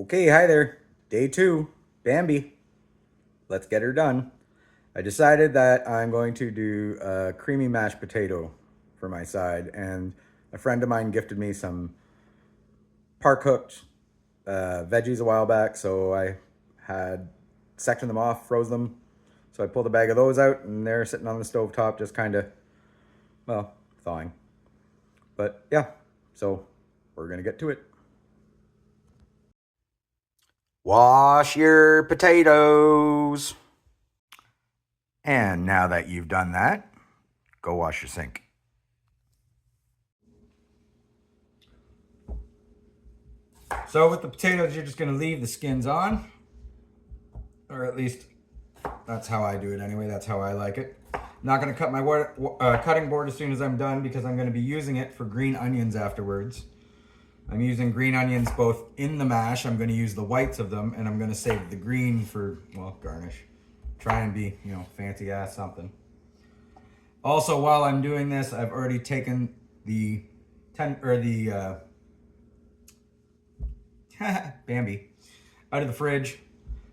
Okay, hi there. Day 2, Bambi. Let's get her done. I decided that I'm going to do a creamy mashed potato for my side, and a friend of mine gifted me some par cooked veggies a while back, so I had sectioned them off, froze them. So I pulled a bag of those out, and they're sitting on the stove top, just kind of, well, thawing. But yeah, so we're gonna get to it. Wash your potatoes. And now that you've done that, go wash your sink. So with the potatoes, you're just going to leave the skins on. Or at least that's how I do it anyway. That's how I like it. I'm not going to cut my cutting board as soon as I'm done because I'm going to be using it for green onions afterwards. I'm using green onions both in the mash. I'm going to use the whites of them, and I'm going to save the green for, well, garnish. Try and be, fancy ass something. Also, while I'm doing this, I've already taken the Bambi out of the fridge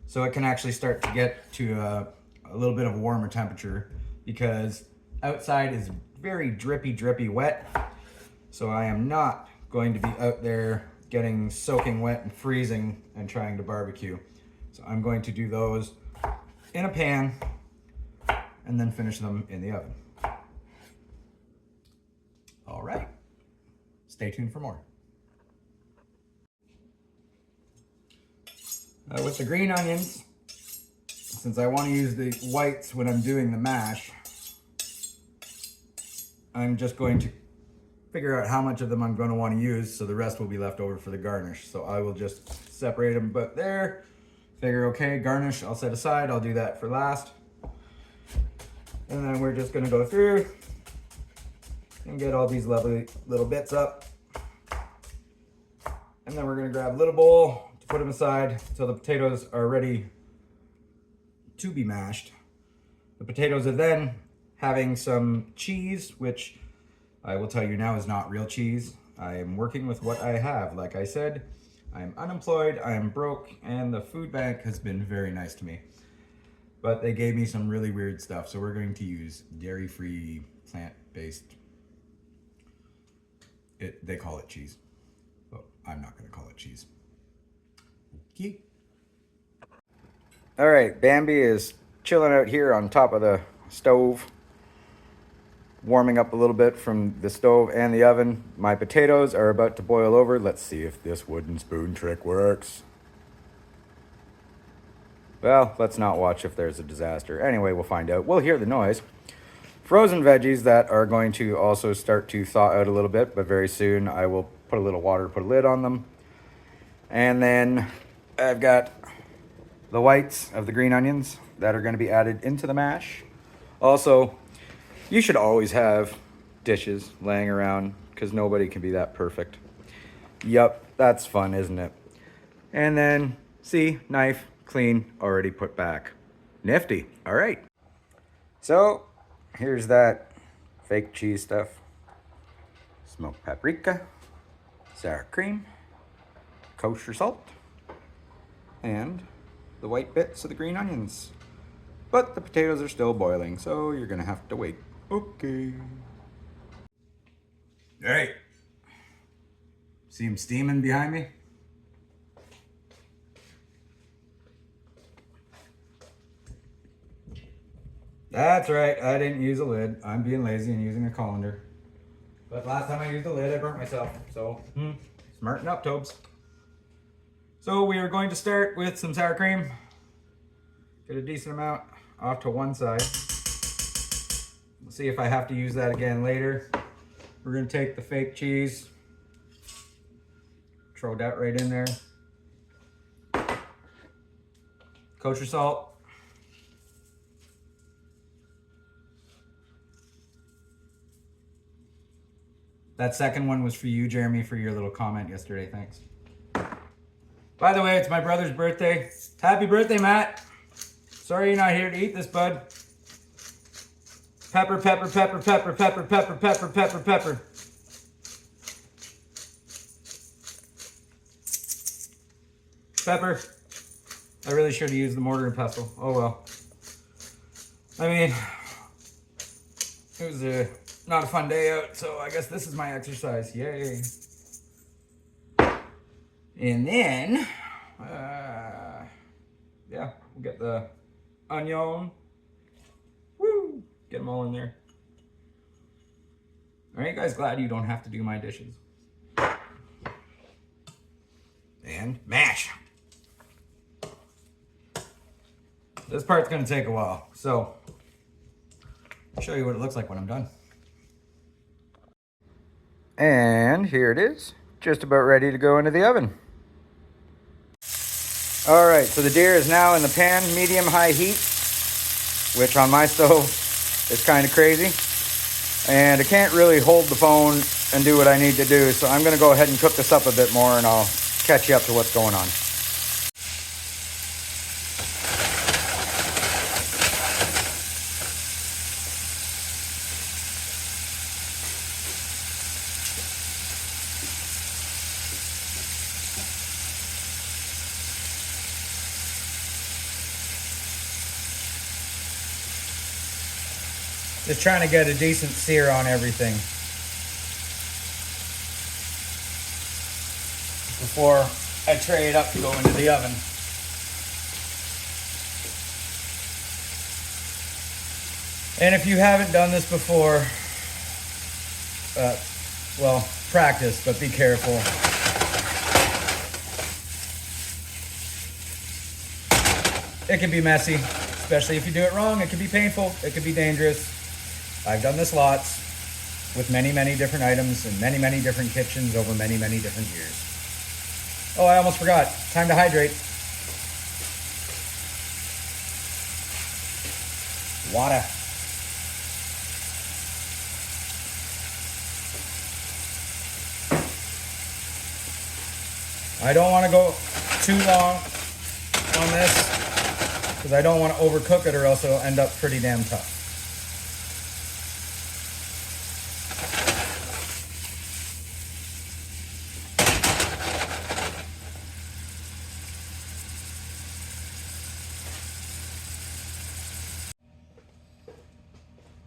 so it can actually start to get to a little bit of a warmer temperature because outside is very drippy wet. So I am not going to be out there getting soaking wet and freezing and trying to barbecue. So I'm going to do those in a pan and then finish them in the oven. All right, stay tuned for more. With the green onions, since I want to use the whites when I'm doing the mash, I'm just going to figure out how much of them I'm going to want to use, so the rest will be left over for the garnish. So I will just separate them about there, figure, okay, garnish I'll set aside, I'll do that for last. And then we're just going to go through and get all these lovely little bits up. And then we're going to grab a little bowl to put them aside so the potatoes are ready to be mashed. The potatoes are then having some cheese, which I will tell you now is not real cheese. I am working with what I have. Like I said, I'm unemployed, I am broke, and the food bank has been very nice to me. But they gave me some really weird stuff, so we're going to use dairy-free, plant-based. They call it cheese, but I'm not going to call it cheese. Okay. All right, Bambi is chilling out here on top of the stove, warming up a little bit from the stove and the oven. My potatoes are about to boil over. Let's see if this wooden spoon trick works. Well, let's not watch if there's a disaster. Anyway, we'll find out. We'll hear the noise. Frozen veggies that are going to also start to thaw out a little bit, but very soon I will put a little water, put a lid on them. And then I've got the whites of the green onions that are going to be added into the mash. Also, you should always have dishes laying around because nobody can be that perfect. Yup, that's fun, isn't it? And then, see, knife, clean, already put back. Nifty. All right. So, here's that fake cheese stuff. Smoked paprika, sour cream, kosher salt, and the white bits of the green onions. But the potatoes are still boiling, so you're gonna have to wait. Okay. All right. See them steaming behind me? That's right, I didn't use a lid. I'm being lazy and using a colander. But last time I used a lid, I burnt myself. So, smarten up, Tobes. So we are going to start with some sour cream. Get a decent amount off to one side. We'll see if I have to use that again later. We're gonna take the fake cheese, throw that right in there. Kosher salt. That second one was for you, Jeremy, for your little comment yesterday. Thanks. By the way, it's my brother's birthday. Happy birthday, Matt. Sorry you're not here to eat this, bud. Pepper, pepper, pepper, pepper, pepper, pepper, pepper, pepper, pepper. Pepper. I really should have used the mortar and pestle. Oh well. I mean, it was not a fun day out, so I guess this is my exercise. Yay. And then, yeah, we'll get the onion. Woo! Get them all in there. Are you guys glad you don't have to do my dishes? And mash. This part's gonna take a while, so I'll show you what it looks like when I'm done. And here it is, just about ready to go into the oven. All right, so the deer is now in the pan, medium-high heat, which on my stove is kind of crazy. And I can't really hold the phone and do what I need to do, so I'm gonna go ahead and cook this up a bit more and I'll catch you up to what's going on. Just trying to get a decent sear on everything before I tray it up to go into the oven. And if you haven't done this before, well, practice, but be careful. It can be messy, especially if you do it wrong. It can be painful, it can be dangerous. I've done this lots with many, many different items in many, many different kitchens over many, many different years. Oh, I almost forgot. Time to hydrate. Water. I don't want to go too long on this because I don't want to overcook it or else it'll end up pretty damn tough.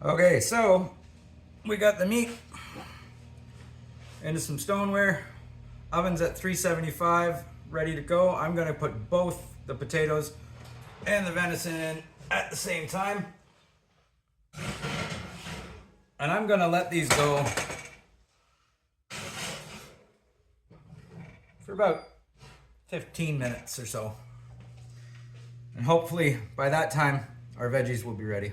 Okay, so we got the meat into some stoneware. Oven's at 375, ready to go. I'm gonna put both the potatoes and the venison in at the same time. And I'm gonna let these go for about 15 minutes or so. And hopefully by that time, our veggies will be ready.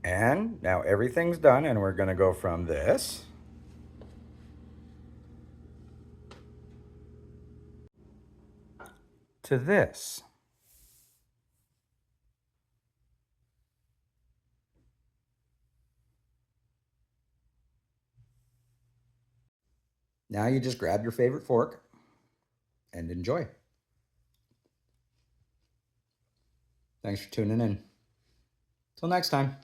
And now everything's done and we're gonna go from this to this. Now you just grab your favorite fork and enjoy. Thanks for tuning in. Till next time.